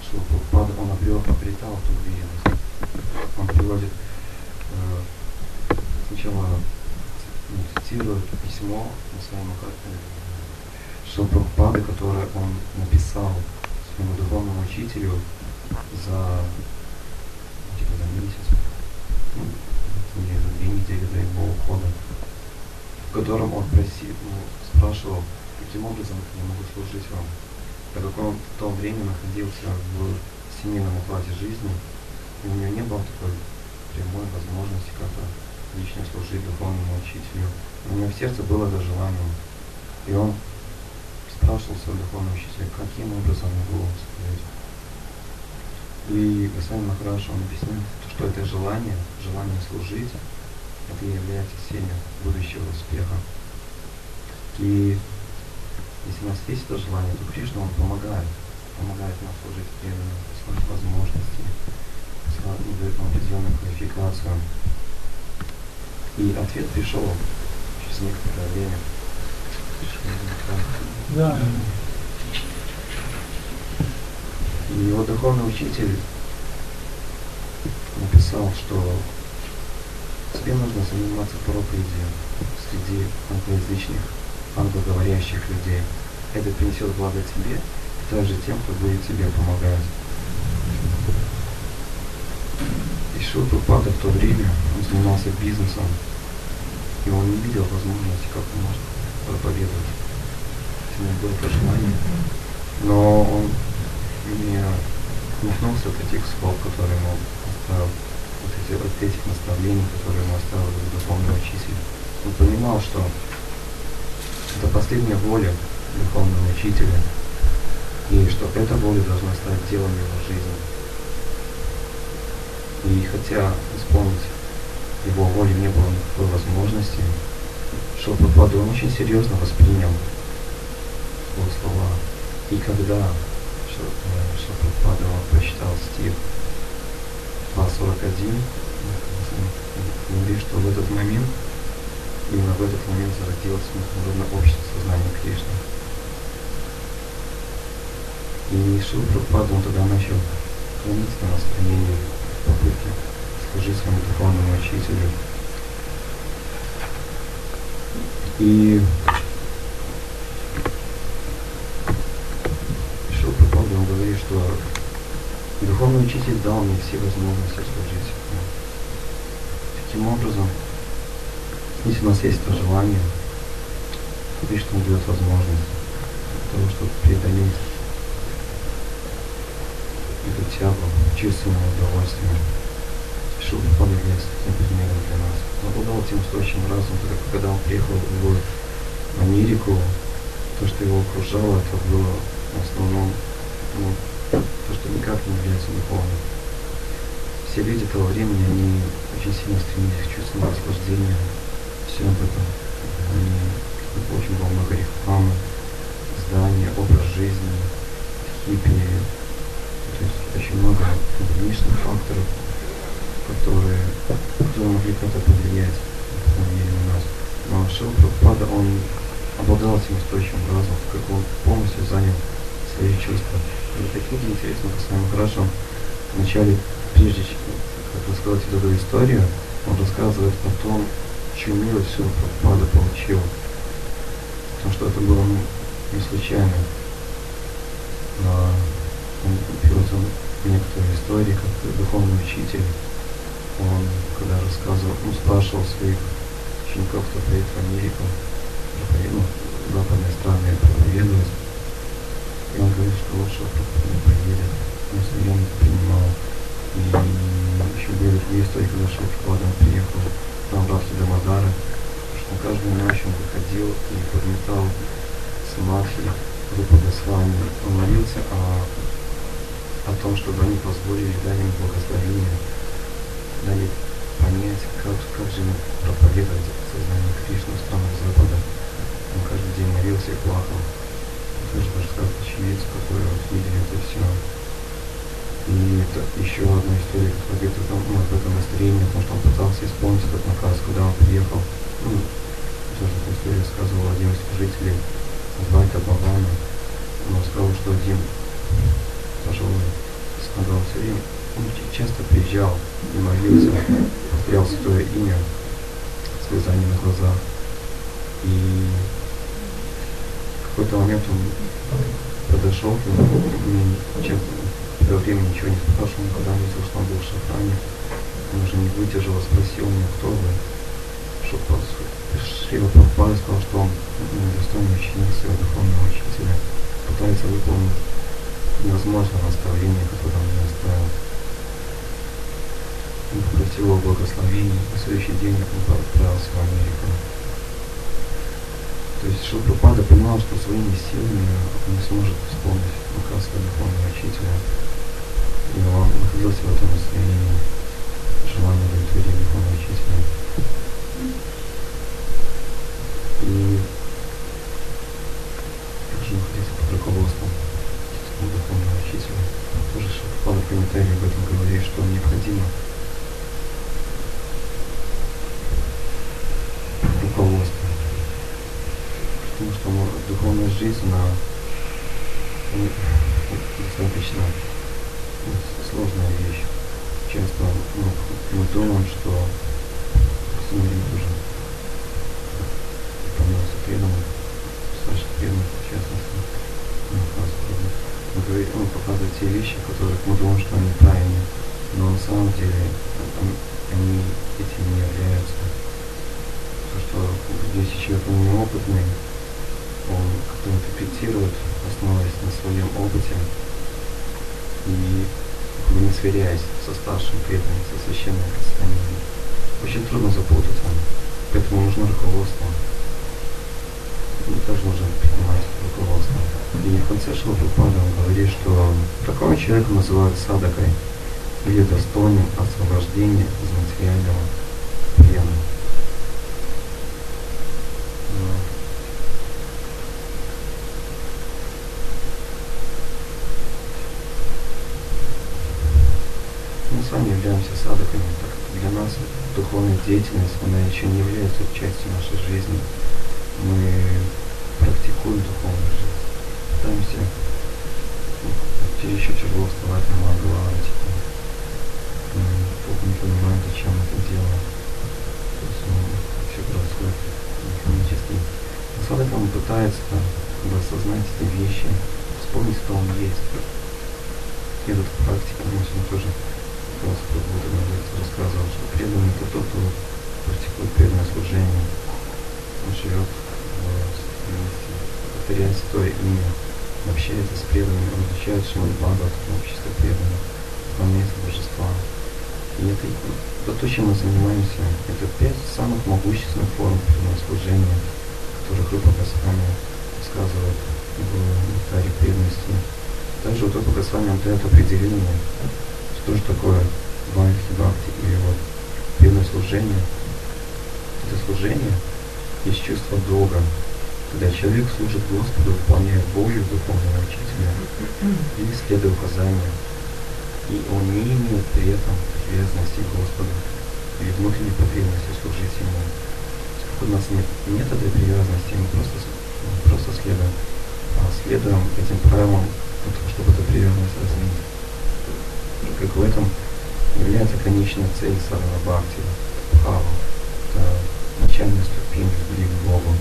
Шрила Прабхупада, он обретал эту уверенность. Он приводит, сначала цитирует письмо своему Шрила Прабхупады, которое он написал своему духовному учителю за месяц, или за 2 недели до его ухода, в котором он спрашивал, каким образом я могу служить вам, так как он в то время находился в семейном укладе жизни, и у него не было такой прямой возможности как-то лично служить духовному учителю. У него в сердце было это желание, и он спрашивал своего духовного учителя, каким образом могу вам служить. И Госвами Махарадж, он объясняет, что это желание служить, это и является семя будущего успеха. И если у нас есть это желание, то Кришна, он помогает нам служить преданно, своих возможностей, дает нам определенную квалификацию. И ответ пришел через некоторое время. Да. И его духовный учитель написал, что тебе нужно заниматься проповедью среди англоязычных, англоговорящих людей. Это принесет благо тебе и также тем, кто будет тебе помогать. И Шрила Прабхупада в то время он занимался бизнесом, и он не видел возможности, как он может проповедовать. У него было это желание, но он не усмехнулся от этих слов, которые ему оставил, от этих наставлений, которые ему оставил духовный учитель. Он понимал, что это последняя воля духовного учителя, и что эта воля должна стать делом его жизни. И хотя исполнить его волю не было никакой возможности, Шрила Прабхупада он очень серьезно воспринял его слова. И когда Шрила Прабхупада прочитал стих 2.41, говорит, что в этот момент, именно в этот момент зародилось международное общество сознания Кришны. И Шрила Прабхупада он тогда начал хранить на настроении в попытке служить своему духовному учителю. И Шрила Прабхупада он говорит, что духовный учитель дал мне все возможности служить. Таким образом, если у нас есть это желание, Кришна дает возможность для того, чтобы преодолеть эту тягу чувственного удовольствия. Шрила Прабхупада является таким примером для нас. Он обладал тем устойчивым разумом, когда он приехал в Америку, то, что его окружало, это было в основном то, что никак не является духовным. Все люди того времени, они очень сильно стремились к чувственному наслаждению. Все об этом. Очень было много рекламы, здания, образ жизни, хиппи. То есть очень много внешних факторов, которые могли как-то повлиять на нас. Но Шрила Прабхупада, он обладал этим устойчивым разумом, как он полностью занял свои чувства. И в этой книге интересно, Госвами Махарадж вначале, прежде чем рассказать эту историю, он рассказывает о том, чью милость Шрила Прабхупада получил. Потому что это было не случайно. Он приводил некоторые истории, как духовный учитель. Он, когда рассказывал, спрашивал своих учеников, кто поедет в Америку, в западные страны проповедовать. И он говорит, что лучше не поедет. Он смиренно это принимал. И еще были другие истории, когда Шрила Прабхупада приехал в Рамбхакти Дамодара, что он каждую ночь он выходил и подметал самадхи Рупы Госвами. Он молился о том, чтобы они позволили, дали ему благословение, дали понять, как же ему проповедовать сознание Кришны в странах Запада. Он каждый день молился и плакал. Тоже рассказывает очевидец, который видели это все. И это еще одна история, которая говорит об этом настроении, потому что он пытался исполнить этот наказ, когда он приехал. Тоже эту историю рассказывал один из служителей Адвайта Бхавана. Он сказал, что один пожилой время он часто приезжал и молился, повторял святое имя, слезами на глазах. И в какой-то момент он подошел к нему, мне часто до времени ничего не спрашивал, он когда видел, что он был в шафране, он уже не выдержал, спросил меня, кто вы, чтобы Шрила Прабхупада сказал, что он достойный ученик своего духовного учителя, пытается выполнить невозможное наставление, которое он мне оставил. Он попросил его благословений, на следующий день он отправился в Америку. То есть Шрила Прабхупада понимал, что своими силами он не сможет исполнить указ своего духовного учителя. И он находился в этом состоянии желания удовлетворить духовного учителя. И также находиться под руководством духовного учителя. Тоже Шрила Прабхупада в комментарии об этом говорит, что необходимо руководство. Потому что духовная жизнь, она достаточно сложная вещь. Часто мы думаем, что посмотрим тоже становится преданным, достаточно преданным, в частности. Он показывает те вещи, которые мы думаем, что они правильные, но на самом деле они этим не являются. Потому что если человек неопытный, он как-то интерпретирует, основываясь на своем опыте и не сверяясь со старшим преданным, со священным христианином. Очень трудно запутаться, поэтому нужно руководство. И также нужно принимать руководство. И в конце Шрила Прабхупада он говорит, что такого человека называют садакой или достойным освобождения из материального плена. Мы с вами являемся садаками, так как для нас духовная деятельность, она еще не является частью нашей жизни. Мы практикуем духовную жизнь, пытаемся, еще тяжело вставать на Мангала-арати. Только не понимаем, зачем мы это делаем. То есть все происходит механически. Но садака он пытается осознать эти вещи, вспомнить, кто он есть. И эта практика, мы сегодня тоже рассказывал, что преданный это тот, кто практикует преданное служение. Он живет вместе, повторяет святое имя, общается с преданными, он изучает Шримад Бхагаватам в обществе преданных, выполняет божества. И это то, чем мы занимаемся. Это 5 самых могущественных форм преданного служения, которых Рупа Госвами рассказывает в нектаре преданности. Также вот Рупа Госвами он дает определение, что же такое вайхи бхакти или вот преданное служение. Это служение есть чувство долга, когда человек служит Господу, выполняя волю духовного учителя или следуя указаниям, и он не имеет при этом привязанности к Господу или внутренней потребности служить Ему. У нас нет этой привязанности, мы просто следуем этим правилам, чтобы эту привязанность развить. Как в этом является конечная цель садхана бхакти, бхава. Это начальная ступень любви к Богу.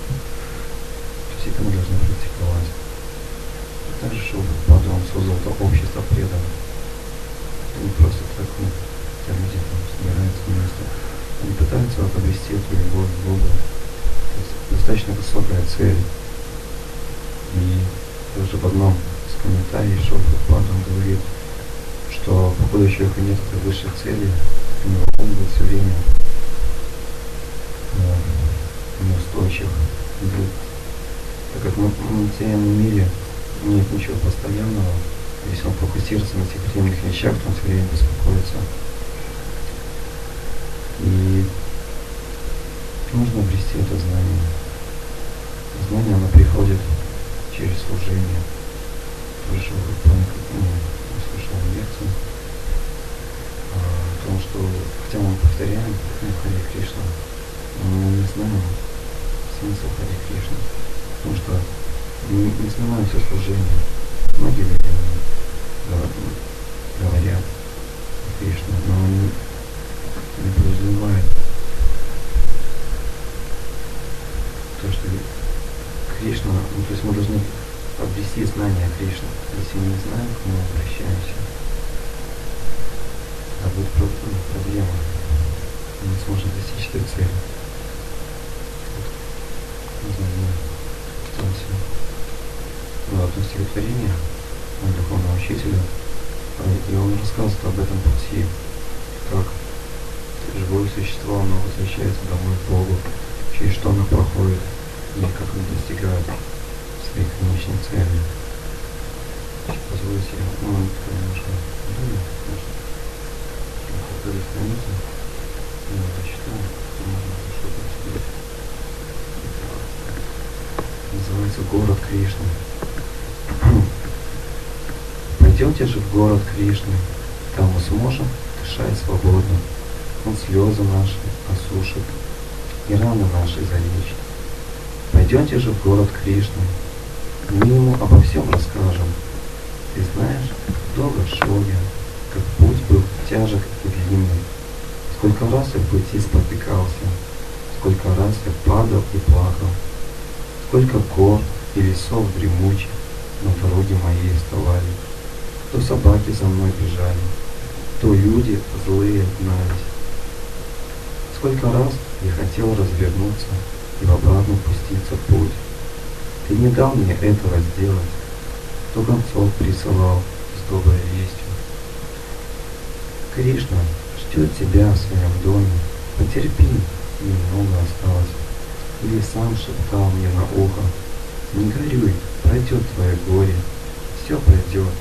То есть это мы должны практиковать. Также Шрила Прабхупада он создал это общество преданных. Это не просто так, люди там собираются вместе. Они пытаются обрести эту любовь к Богу. То есть достаточно высокая цель. И даже в одном из комментариев Шрила Прабхупада он говорит, что покуда у человека нет этой высшей цели, у него он будет все время неустойчив. Так как в материальном мире нет ничего постоянного, если он фокусируется на тех временных вещах, то он все время беспокоится. И нужно обрести это знание. Знание, оно приходит через служение. Тоже слушал лекцию о том, что хотя мы повторяем Харе Кришна, но мы не знаем смысл Харе Кришна, потому что не занимаемся служением. Многие люди пути знания Кришны. Если мы не знаем, к кому обращаемся, а будет проблема. Мы не сможем достичь этой цели. Не знаю, было одно стихотворение от духовного учителя, и он рассказывает об этом пути, как живое существо, оно возвращается домой к Богу, через что оно проходит, и как оно достигает своей конечной цели. Позвольте, немножко думаю, может, страницу, я прочитаю, можно что-то сказать. Называется «Город Кришны». Пойдемте же в город Кришны, там мы сможем дышать свободно. Он слезы наши осушит и раны наши залечит. Пойдемте же в город Кришны, мы ему обо всем расскажем. Ты знаешь, как долго шел я, как путь был тяжек и длинный. Сколько раз я в пути спотыкался, сколько раз я падал и плакал. Сколько гор и лесов дремучих на дороге моей вставали. То собаки за мной бежали, то люди злые гнались. Сколько раз я хотел развернуться и в обратно пуститься в путь. Ты не дал мне этого сделать, то гонцов присылал с доброй вестью. Кришна ждет тебя в своем доме, потерпи, немного осталось. Или сам шептал мне на ухо: не горюй, пройдет твое горе, все пройдет,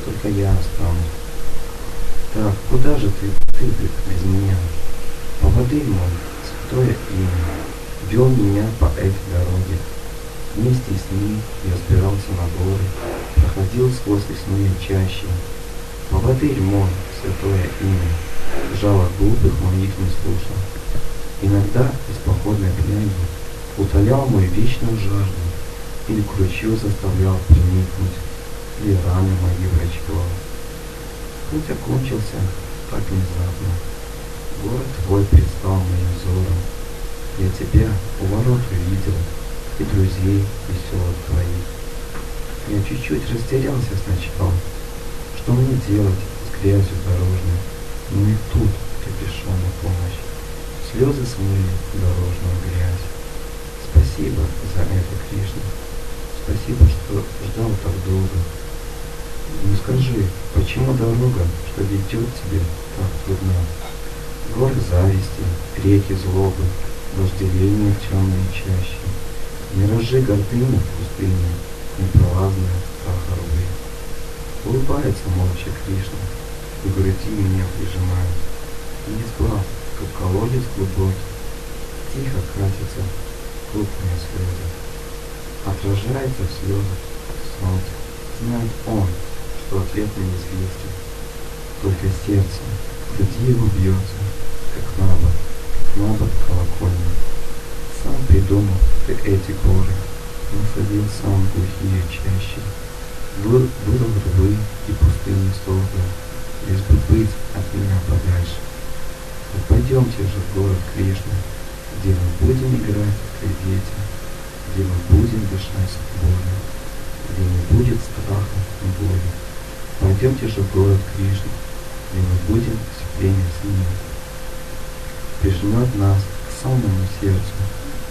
только я останусь. Так, куда же ты без меня? Поводырь мой, святое имя, вел меня по этой дороге. Вместе с ним я взбирался на горы, проходил сквозь лесные чащи. Поводырь мой, святое имя, жалоб глупых моих не слушал. Иногда из походной бляги утолял мою вечную жажду, или к врачу заставлял приникнуть, или раны мои врачевал. Путь окончился так внезапно. Город твой предстал моим взором. Я тебя у ворот увидел, и друзей веселых твоих. Я чуть-чуть растерялся сначала, что мне делать с грязью дорожной, но и тут ты пришел на помощь. Слезы смыли дорожную грязь. Спасибо за это, Кришна. Спасибо, что ждал так долго. Ну скажи, почему дорога, что ведет тебе, так трудна? Горы зависти, реки злобы, вожделение в темной чаще, миражи гордыни в пустыне, непролазные страха рвы. Улыбается молча Кришна, и к груди меня прижимает. Из глаз, как колодец глубокий, тихо катятся крупные слезы. Отражается в слезах солнце, знает он, что ответ неизвестен. Только сердце в груди его бьется, как набат колокольный. Сам придумал ты эти горы, насадил сам глухие чащи, вырыл рвы и пустыни создал, лишь бы быть от меня подальше. Но пойдемте же в город Кришны, где мы будем играть, как дети, где мы будем дышать свободно, где не будет страха и боли. Пойдемте же в город Кришны, где мы будем сцепление с ним. Прижмет нас к самому сердцу,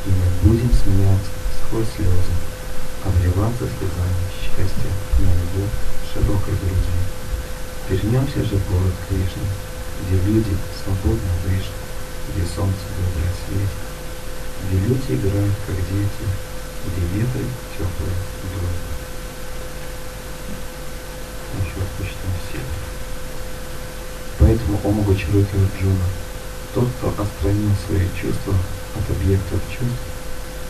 и мы будем смеяться сквозь слезы, обливаться слезами счастья на его широкой груди. Вернемся же в город Кришны, где люди свободно дышат, где солнце доброе светит, где люди играют, как дети, где ветры теплые дуют. Еще раз почитаем все. Поэтому, о могучерукий Арджуна, тот, кто отстранил свои чувства от объектов чувств,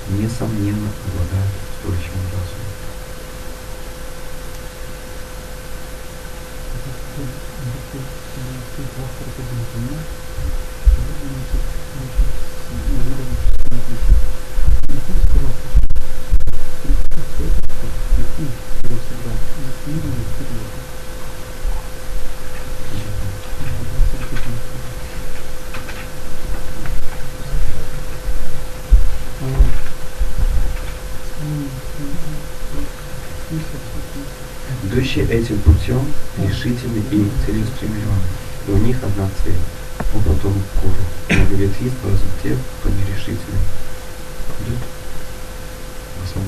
несомненно обладает устойчивым разумом. идущие этим путем решительны и целеустремлены. И у них одна цель — по потом куру. Но говорит, есть просто те, кто нерешительный.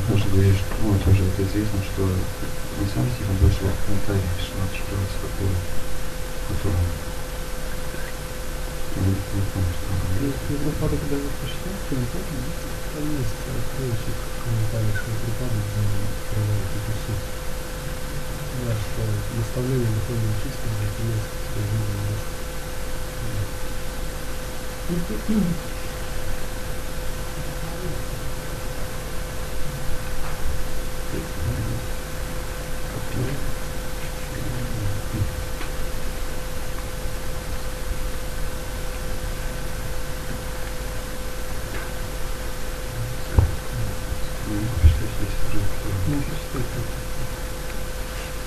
Даже говорит, что, ну, тоже это известно, что не сам стих, а больше в комментарии Шрила читается такое, которое не помню, что он говорит. Прабхупада, когда его прочитал, там есть ключик в комментариях Прабхупады, где он проводит эту суть. Да, что наставление духовного учителя имеет свою жизненную место.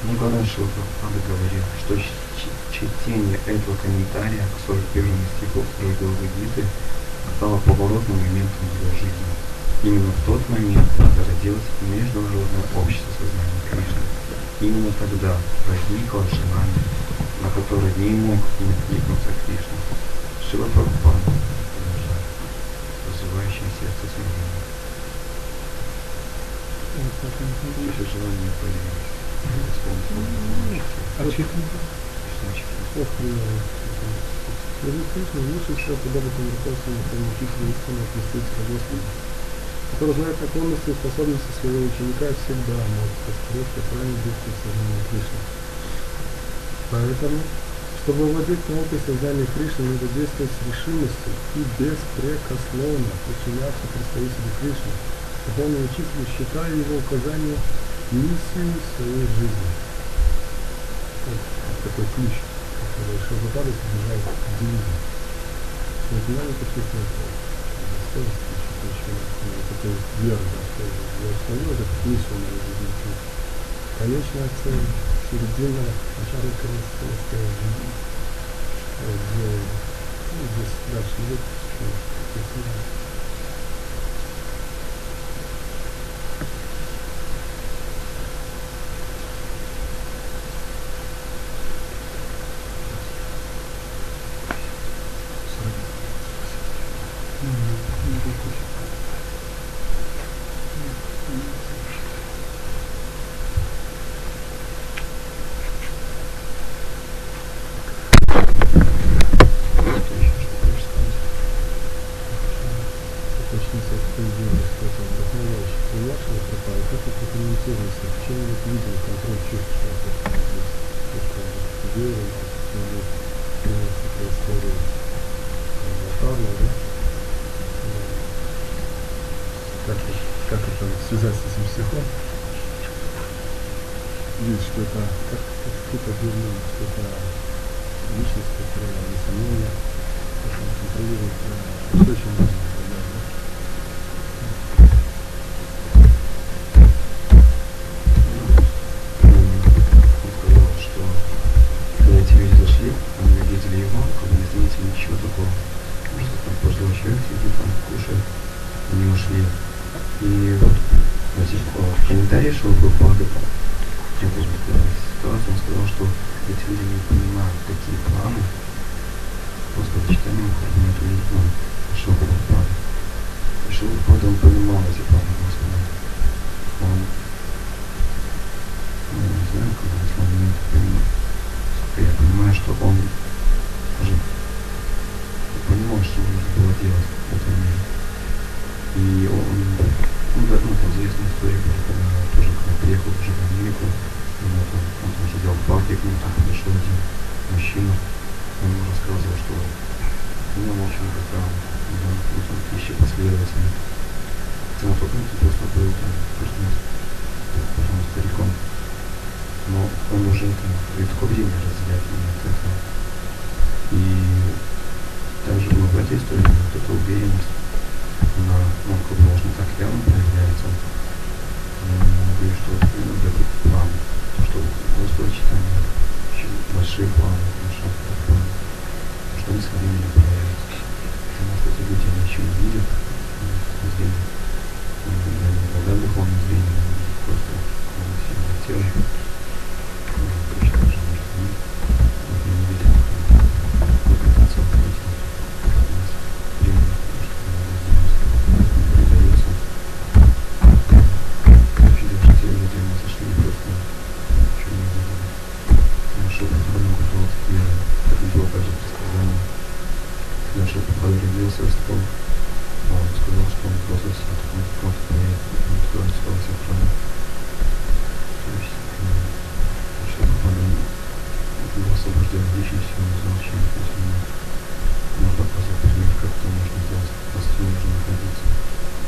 Ну, главное, что Прабхупада говорил, что чтение этого комментария к 41 стиху 2 главы Гиты стало поворотным моментом в его жизни. Именно в тот момент зародилось международное общество сознания Кришны. Именно тогда возникло желание, на которое не мог не откликнуться Кришна. Шрила Прабхупада продолжает, развивающее сердце смирения. Если желание появилось. А читание? Ох, примерно. Кришна лучше всего подобно руководству духовного учителя истинно отместителя Господа, который знает наклонности и способности своего ученика и всегда может раскрыть правильный дух сознания Кришны. Поэтому, чтобы владеть наукой сознания Кришны, надо действовать с решимостью и беспрекословно подчиняться представителю Кришны, духовному учителю, считая его указания миссией своей жизни. Вот такой ключ, который Шрила содержал в девизе. Незнание почти такой вера, да, что я установил эту миссию на жизнь. Конечная цель, середина, начало конечная жизнь. Здесь дальше идет, что как это связать с этим стихом? Видеть, что это как кто-то объявил, что это личность, которая несомненно контролирует что очень важно. Он сказал, что когда эти люди зашли, они видели его, как бы не заметили ничего такого. Просто там пожилой человек сидит, там кушает, они ушли. И вот в комментарии Шрилы Прабхупады я тоже ситуацию, он сказал, что эти люди не понимают такие планы. Просто читанием нет увидеть план Шрилы Прабхупады. Шрила Прабхупада, он понимал эти планы Господа. Он, не знаю, как в этот момент понимал. Я понимаю, что он уже понимал, что нужно было делать в этом мире. И он да, ну, там известная история, когда тоже когда приехал уже в Америку, он там сидел в парке, к нему там подошел один мужчина, он ему рассказывал, что у него очень какая тысячи последователей. На тот момент он просто был там, стариком. Но он уже там такое время разделяет меня от этого. И также ну, в этой истории вот эта уверенность, она, ну, как бы, можно так явно проявляется. Говорю, что именно в этих планах, что Господь читание, очень большие планы, большие планы, что они со временем проявляются. Потому что эти люди, они еще не видят зрение, иногда духовное зрение, просто сильно тело. Точно так же может быть. Вот мы не видим конца этим. У нас время, что передается. Физически люди мы зашли просто ничего не делали. Нашел потом готовил такие, как было даже предсказание. Когда наш падре родился, стол, он сказал, что он бросился от какого-то проекта, который остался в храме. То есть, наш падре был освобожден личностью, он не знал, чем это занимается. Он показывал пример, как это можно сделать, как нужно находиться.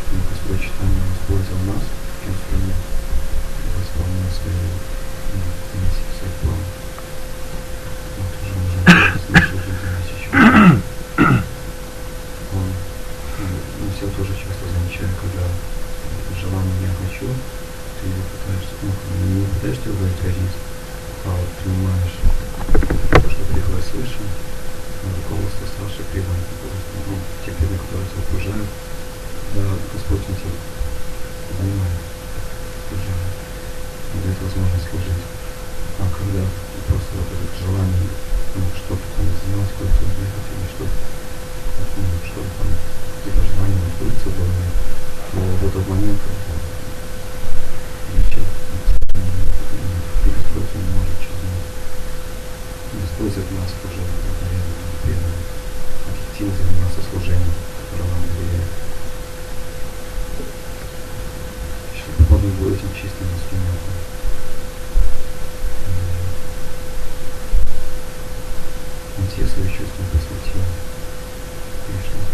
Чтобы Господь читание использовал нас, как инструмент, для исполнения своей миссии, своих планов. Вот уже можно сделать с нашей жизнью сейчас. Я тоже часто замечаю, когда желание «я хочу», ты пытаешься, не пытаешься удовлетворить, а вот принимаешь то, что приходит свыше, руководство старших преданных, те преданные, которые тебя окружают, да, Господь на тебя понимает, окружает, дает возможность служить. А когда просто вот это желание что-то там сделать, куда-то уехать или что-то там, какие-то желания находятся в голове, то в этот момент Господь не может чувствовать. Господь от нас уже преданно, активно заниматься служением, которое нам влияет. Чтобы он был этим чистым инструментом. Он все свои чувства посвятил Кришне.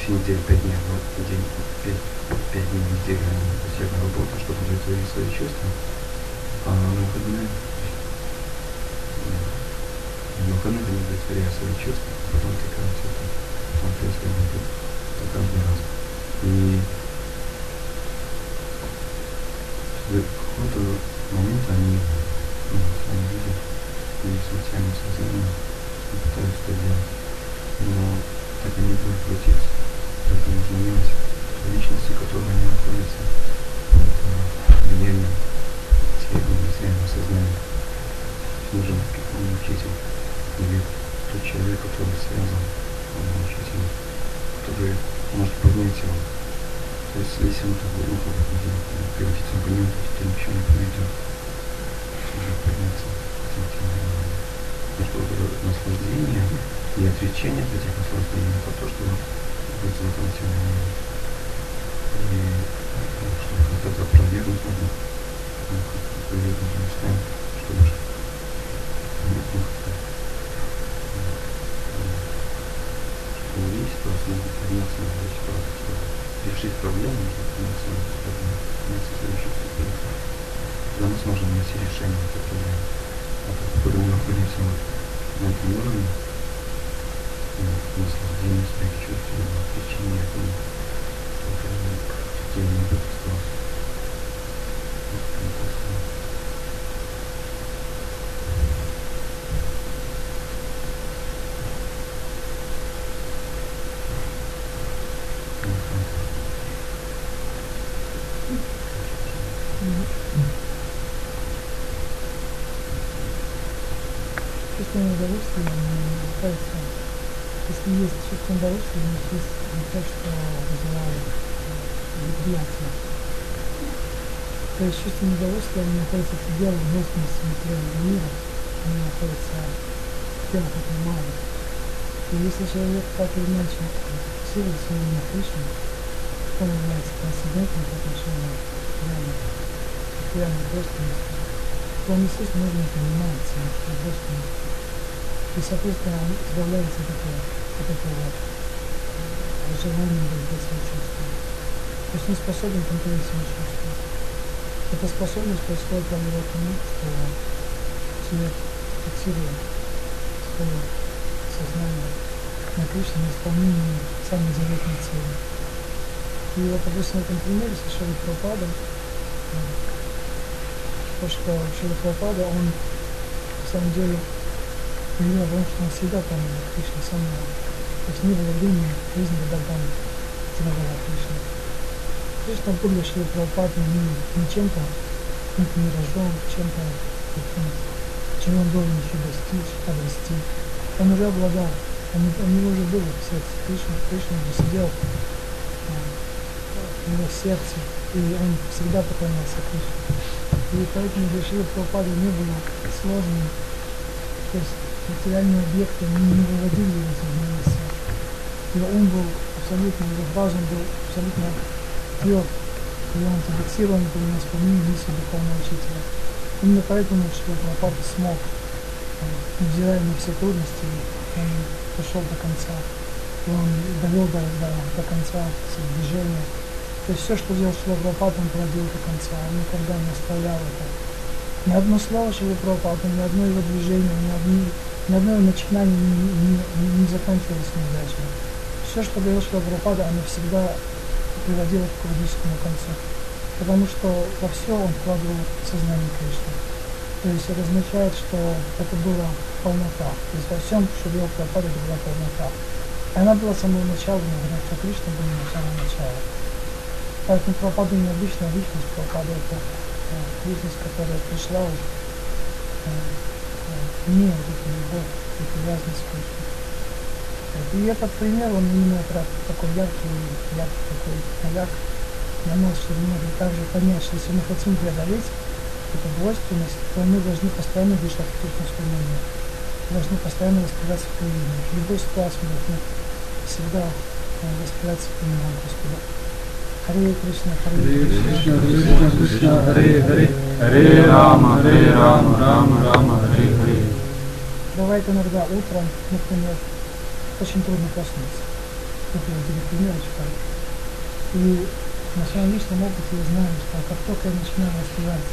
Неделю, 5 дней, день, 5 дней в неделю они усердно работают, чтобы удовлетворить свои чувства, а на выходных они удовлетворяют свои чувства, потом тыкаются это, соответственно, это каждый раз. И в какой-то момент они, сами видят, и социальное сознание, и пытаются это делать. Но так они будут крутиться. Это нужно делать. Личности, которые они находятся под влиянием своего эмоционального сознания. Нужен какой-нибудь учитель или тот человек, который связан, учитель, который может поднять его. То есть, если он так будет превратиться в гнев, то ничего не поведет. Чтобы подняться этим тем временем. Потому что наслаждение и отречение от этих наслаждений это то, что будет в этом тем временем. И чтобы это опровергнуть нужно, чтобы увидеть ситуацию, нужно подняться на эту ситуацию, чтобы решить проблему, нужно подняться на эту проблему, подняться в следующую ступень. Тогда мы сможем найти решение этой проблемы. А так, когда мы находимся на этом уровне, наслаждение своих чувств, причине этому, то это не будет ситуация. Чувство удовольствия не касается. Если есть чувство удовольствия, значит есть то, что вызывает неприятие. То есть чувство удовольствия находится в пределах внутренности материального мира, они находятся в телах этого мало. И если человек так или иначе фиксирует свою Кришну, что является трансцендентным по отношению к реальной божественности, то он, естественно, нужно пониматься божественностью. И, соответственно, он избавляется от этого желания быть свои чувства. То есть он способен контролировать свои чувства. Эта способность происходит благодаря тому, что человек фиксирует свое сознание на Кришне на исполнении самой заветной цели. И вот, допустим, в этом примере с Шрила Прабхупадой, то, что Шрила Прабхупада, он на самом деле понимал, что он всегда помнил Кришну со мной. То есть не было времени в жизни, когда он забывал Кришну. Кришна был для Шрилы Прабхупады не чем-то мирожом, чем-то таким, чего он должен еще достичь, обрести. Он уже обладал, у него уже было в сердце Кришна уже сидел в его сердце, и он всегда поклонялся Кришне. И поэтому для Шрилы Прабхупады не было сложным, то есть материальные объекты не выводили его из равновесия. Его ум был абсолютно, его разум был абсолютно тверд, и он зафиксирован был на исполнении миссии духовного учителя. Именно поэтому Шрила Прабхупада смог, невзирая на все трудности, он пошел до конца, и он довел до конца своих движения. То есть все, что делал Шрила Прабхупада, он проводил до конца, он никогда не оставлял это. Ни одно слово Шрила Прабхупады, ни одно его движение, ни одно его начинание не заканчивалось неудачно. Все, что делал Шрила Прабхупада, оно всегда приводило к логическому концу. Потому что во все он вкладывал сознание Кришны. То есть это означает, что это была полнота. То есть во всем, что делал Прабхупада, это была полнота. И она была с самого начала, потому что Кришна был с самого начала. Поэтому Прабхупада необычная личность, Прабхупада это личность, которая пришла уже не вот эту любовь, эту привязанность к Кришне. И этот пример, он именно такой яркий такой маяк на нас, что мы можем также понять, что если мы хотим преодолеть эту двойственность, то мы должны постоянно дышать в кришнскую энергию, должны постоянно восприятаться в понимании. В любой ситуации мы должны всегда восприятаться в понимании Господа. Харе Кришна, Харе Кришна, Кришна Кришна, Харе Харе, Харе Рама, Рама Рама, Харе Харе. Бывает иногда утром, например, очень трудно проснуться. Тут я тебе примеры читаю. И на своем личном опыте я знаю, что как только я начинаю воспевать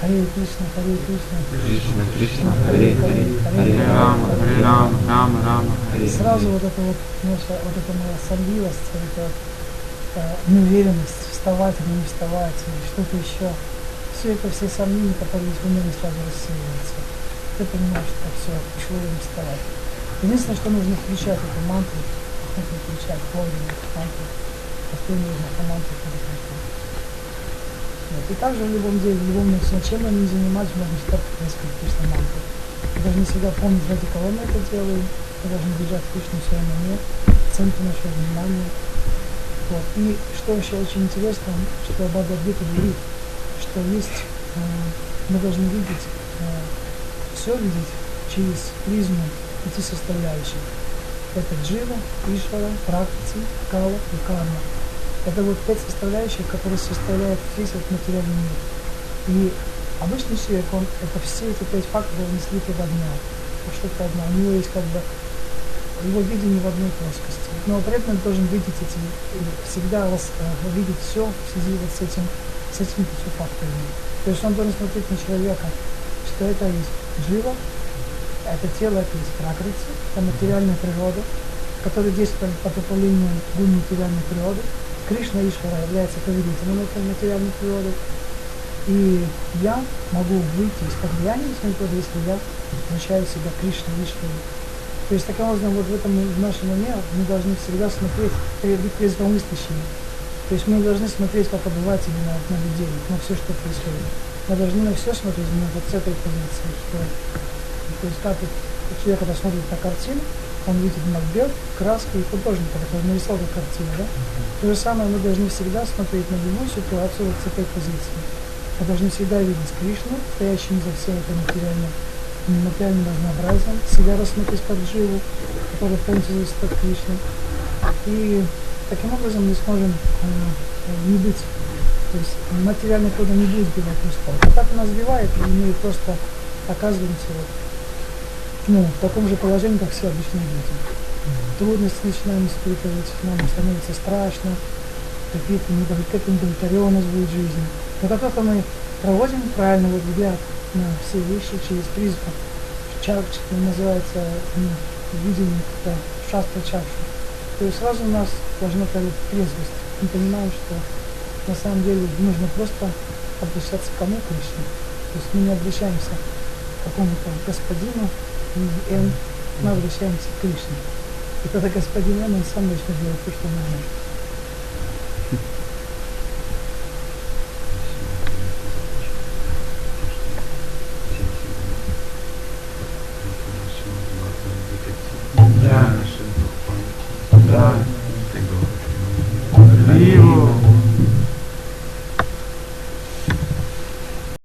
Харе Кришна, Харе Кришна, Кришна Кришна, Харе Харе, Харе Рама, Рама Рама, сразу вот эта вот наша, вот эта моя сонливость, вот эта неуверенность, вставать или не вставать, или что-то еще, все это, все сомнения, которые есть в уме, сразу рассеиваются. Ты понимаешь, что все, пришло время вставать. Единственное, что нужно включать эту мантру, нужно включать вовремя эту мантру, постоянно нужно по мантру переключать. Вот. И также в любом деле, в любом начине, чем мы не заниматься, можно всегда несколько Кришна мантры. Мы должны всегда помнить, ради кого мы это делаем, мы должны держать Кришну в своем уме, в центре нашего внимания. Вот. И что еще очень интересно, что Бхагавад-гита говорит, что есть, мы должны видеть, все видеть через призму 5 составляющих. Это джива, ишвара, практи, кала и карма. Это вот 5 составляющих, которые составляют весь этот материальный мир. И обычный человек, это все эти 5 факторов не слиты в одно. Что-то одно. У него есть как бы его видение в одной плоскости. Но при этом он должен видеть всегда видеть все в связи вот с этими 5 факторами. То есть он должен смотреть на человека, что это есть джива, это тело, это есть пракрити, это материальная природа, которая действует под управлением гун материальной природы. Кришна Ишвара является повелителем этой материальной природы. И я могу выйти из-под влияния своей природы, если я включаю в себя Кришна Ишвара. То есть таким образом вот в нашем уме мы должны всегда смотреть, быть трезвомыслящими. То есть мы не должны смотреть как обыватели на людей, на все, что происходит. Мы должны на все смотреть именно вот с этой позиции. То есть как человек, когда смотрит на картину, он видит Макбет, краску и художника, который нарисовал эту картину. Да? То же самое мы должны всегда смотреть на любую ситуацию вот с этой позиции. Мы должны всегда видеть Кришну, стоящим за всем этим материальным разнообразием, себя рассмотреть как дживу, который полностью зависит от Кришны. И таким образом мы сможем не быть, то есть материальная природа не будет сбивать пустого. А так она сбивает, и мы просто оказываемся в таком же положении, как все обычные люди. Трудности начинаем испытывать, нам становится страшно, какая-то недовлетворенность будет в жизни. Но как только мы проводим правильный взгляд на все вещи через призму, называется видение шастра чакши, то есть сразу у нас должна появиться трезвость. Мы понимаем, что на самом деле нужно просто обращаться к кому? Кришне. То есть мы не обращаемся к какому-то господину Н, мы обращаемся к Кришне. И тогда господин Н, он сам начнет делать то, что он может.